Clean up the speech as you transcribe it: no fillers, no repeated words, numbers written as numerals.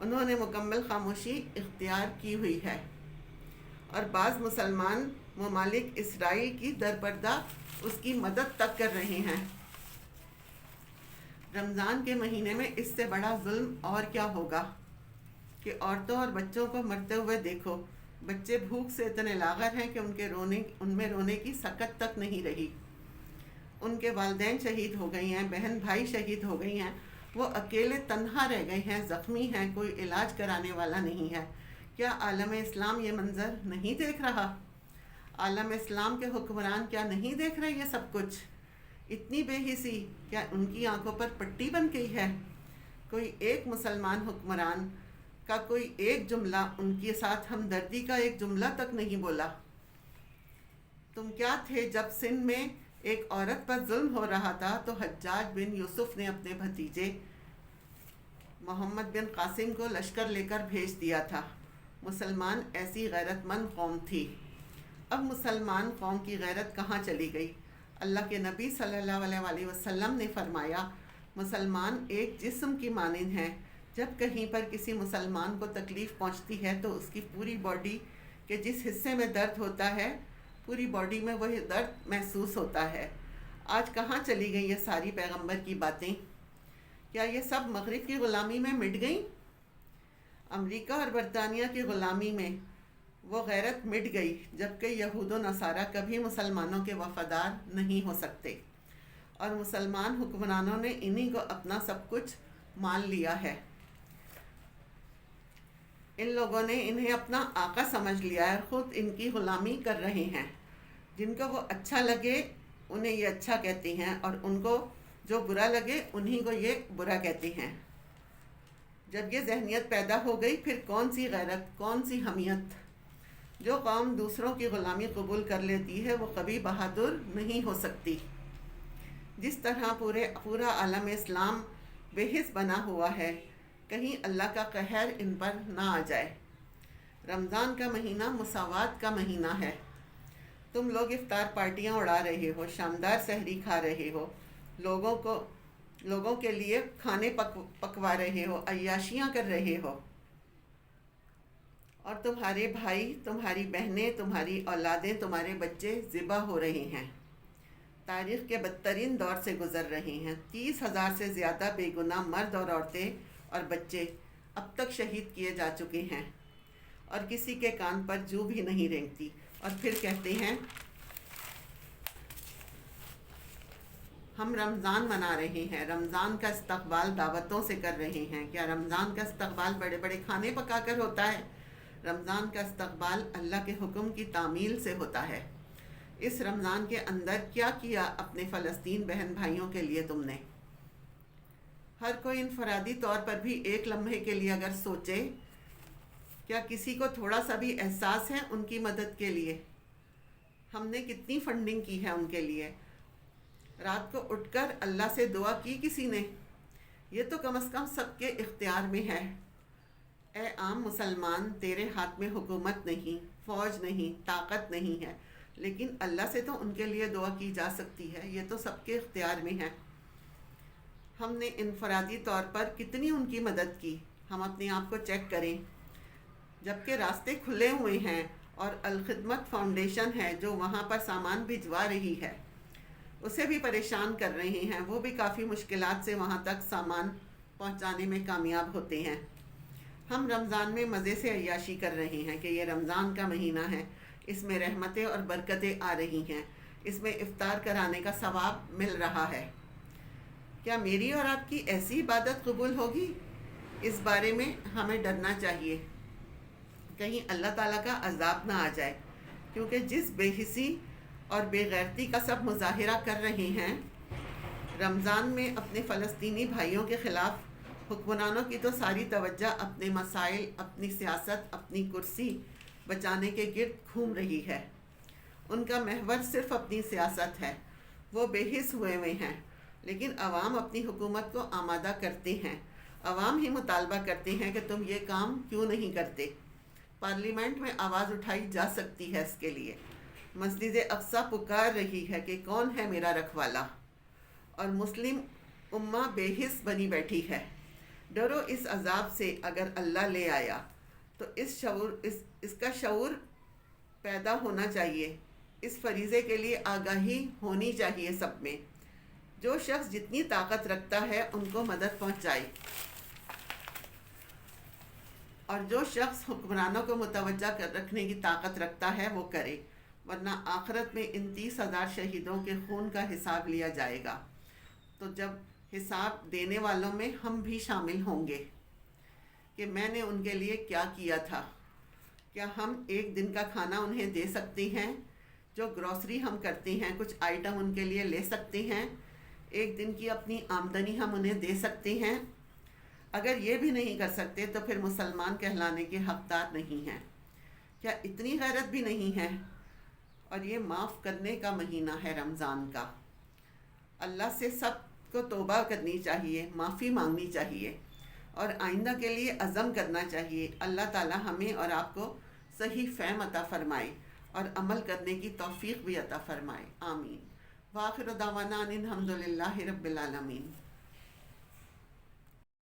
انہوں نے مکمل خاموشی اختیار کی ہوئی ہے، اور بعض مسلمان ممالک اسرائیل کی درپردہ اس کی مدد تک کر رہے ہیں۔ رمضان کے مہینے میں اس سے بڑا ظلم اور کیا ہوگا کہ عورتوں اور بچوں کو مرتے ہوئے دیکھو۔ بچے بھوک سے اتنے لاغر ہیں کہ ان میں رونے کی سکت تک نہیں رہی۔ ان کے والدین شہید ہو گئی ہیں، بہن بھائی شہید ہو گئی ہیں، وہ اکیلے تنہا رہ گئے ہیں، زخمی ہیں، کوئی علاج کرانے والا نہیں ہے۔ کیا عالم اسلام یہ منظر نہیں دیکھ رہا؟ عالم اسلام کے حکمران کیا نہیں دیکھ رہے یہ سب کچھ؟ اتنی بے حسی، کیا ان کی آنکھوں پر پٹی بن گئی ہے؟ کوئی ایک مسلمان حکمران کا کوئی ایک جملہ ان کے ساتھ ہمدردی کا ایک جملہ تک نہیں بولا۔ تم کیا تھے جب سندھ میں ایک عورت پر ظلم ہو رہا تھا تو حجاج بن یوسف نے اپنے بھتیجے محمد بن قاسم کو لشکر لے کر بھیج دیا تھا۔ مسلمان ایسی غیرت مند قوم تھی۔ اب مسلمان قوم کی غیرت کہاں چلی گئی؟ اللہ کے نبی صلی اللہ علیہ وآلہ وسلم نے فرمایا، مسلمان ایک جسم کی مانند ہیں، جب کہیں پر کسی مسلمان کو تکلیف پہنچتی ہے تو اس کی پوری باڈی کے جس حصے میں درد ہوتا ہے، پوری باڈی میں وہی درد محسوس ہوتا ہے۔ آج کہاں چلی گئی یہ ساری پیغمبر کی باتیں؟ کیا یہ سب مغرب کی غلامی میں مٹ گئیں؟ امریکہ اور برطانیہ کی غلامی میں وہ غیرت مٹ گئی، جبکہ یہود و نصارہ کبھی مسلمانوں کے وفادار نہیں ہو سکتے، اور مسلمان حکمرانوں نے انہی کو اپنا سب کچھ مان لیا ہے۔ ان لوگوں نے انہیں اپنا آقا سمجھ لیا ہے اور خود ان کی غلامی کر رہے ہیں۔ جن کو وہ اچھا لگے انہیں یہ اچھا کہتے ہیں، اور ان کو جو برا لگے انہی کو یہ برا کہتے ہیں۔ جب یہ ذہنیت پیدا ہو گئی، پھر کون سی غیرت، کون سی حمیت؟ جو قوم دوسروں کی غلامی قبول کر لیتی ہے وہ کبھی بہادر نہیں ہو سکتی۔ جس طرح پورا عالم اسلام بے حس بنا ہوا ہے، کہیں اللہ کا قہر ان پر نہ آ جائے۔ رمضان کا مہینہ مساوات کا مہینہ ہے۔ تم لوگ افطار پارٹیاں اڑا رہے ہو، شاندار سحری کھا رہے ہو، لوگوں کے لیے کھانے پکوا رہے ہو، عیاشیاں کر رہے ہو، اور تمہارے بھائی، تمہاری بہنیں، تمہاری اولادیں، تمہارے بچے ذبح ہو رہے ہیں، تاریخ کے بدترین دور سے گزر رہے ہیں۔ 30,000 سے زیادہ بے گناہ مرد اور عورتیں اور بچے اب تک شہید کیے جا چکے ہیں، اور کسی کے کان پر جوں بھی نہیں رینگتی، اور پھر کہتے ہیں ہم رمضان منا رہے ہیں، رمضان کا استقبال دعوتوں سے کر رہے ہیں۔ کیا رمضان کا استقبال بڑے بڑے کھانے پکا کر ہوتا ہے؟ رمضان کا استقبال اللہ کے حکم کی تعمیل سے ہوتا ہے۔ اس رمضان کے اندر کیا کیا اپنے فلسطین بہن بھائیوں کے لیے تم نے؟ ہر کوئی انفرادی طور پر بھی ایک لمحے کے لیے اگر سوچے، کیا کسی کو تھوڑا سا بھی احساس ہے ان کی مدد کے لیے؟ ہم نے کتنی فنڈنگ کی ہے ان کے لیے؟ رات کو اٹھ کر اللہ سے دعا کی کسی نے؟ یہ تو کم از کم سب کے اختیار میں ہے۔ اے عام مسلمان، تیرے ہاتھ میں حکومت نہیں، فوج نہیں، طاقت نہیں ہے، لیکن اللہ سے تو ان کے لیے دعا کی جا سکتی ہے، یہ تو سب کے اختیار میں ہے۔ ہم نے انفرادی طور پر کتنی ان کی مدد کی؟ ہم اپنے آپ کو چیک کریں۔ جبکہ راستے کھلے ہوئے ہیں، اور الخدمت فاؤنڈیشن ہے جو وہاں پر سامان بھجوا رہی ہے، اسے بھی پریشان کر رہے ہیں، وہ بھی کافی مشکلات سے وہاں تک سامان پہنچانے میں کامیاب ہوتے ہیں۔ ہم رمضان میں مزے سے عیاشی کر رہے ہیں کہ یہ رمضان کا مہینہ ہے، اس میں رحمتیں اور برکتیں آ رہی ہیں، اس میں افطار کرانے کا ثواب مل رہا ہے۔ کیا میری اور آپ کی ایسی عبادت قبول ہوگی؟ اس بارے میں ہمیں ڈرنا چاہیے، کہیں اللہ تعالیٰ کا عذاب نہ آ جائے، کیونکہ جس بے حسی اور بے غیرتی کا سب مظاہرہ کر رہے ہیں رمضان میں اپنے فلسطینی بھائیوں کے خلاف، حکمرانوں کی تو ساری توجہ اپنے مسائل، اپنی سیاست، اپنی کرسی بچانے کے گرد گھوم رہی ہے۔ ان کا محور صرف اپنی سیاست ہے، وہ بے حس ہوئے ہیں، لیکن عوام اپنی حکومت کو آمادہ کرتے ہیں، عوام ہی مطالبہ کرتے ہیں کہ تم یہ کام کیوں نہیں کرتے۔ پارلیمنٹ میں آواز اٹھائی جا سکتی ہے اس کے لیے۔ مسجد اقصی پکار رہی ہے کہ کون ہے میرا رکھوالا، اور مسلم امہ بے حس بنی بیٹھی ہے۔ ڈرو اس عذاب سے اگر اللہ لے آیا تو اس کا شعور پیدا ہونا چاہیے، اس فریضے کے لیے آگاہی ہونی چاہیے سب میں۔ جو شخص جتنی طاقت رکھتا ہے ان کو مدد پہنچائے، اور جو شخص حکمرانوں کو متوجہ رکھنے کی طاقت رکھتا ہے وہ کرے، ورنہ آخرت میں ان 30,000 شہیدوں کے خون کا حساب لیا جائے گا۔ تو جب حساب دینے والوں میں ہم بھی شامل ہوں گے کہ میں نے ان کے لیے کیا کیا تھا۔ کیا ہم ایک دن کا کھانا انہیں دے سکتی ہیں؟ جو گروسری ہم کرتی ہیں، کچھ آئٹم ان کے لیے لے سکتی ہیں؟ ایک دن کی اپنی آمدنی ہم انہیں دے سکتی ہیں؟ اگر یہ بھی نہیں کر سکتے تو پھر مسلمان کہلانے کے حقدار نہیں ہیں۔ کیا اتنی غیرت بھی نہیں ہے؟ اور یہ معاف کرنے کا مہینہ ہے رمضان کا۔ اللہ سے سب کو توبہ کرنی چاہیے، معافی مانگنی چاہیے، اور آئندہ کے لیے عزم کرنا چاہیے۔ اللہ تعالی ہمیں اور آپ کو صحیح فہم عطا فرمائے اور عمل کرنے کی توفیق بھی عطا فرمائے، آمین۔ وآخر دعوانا ان الحمد للہ رب العالمین۔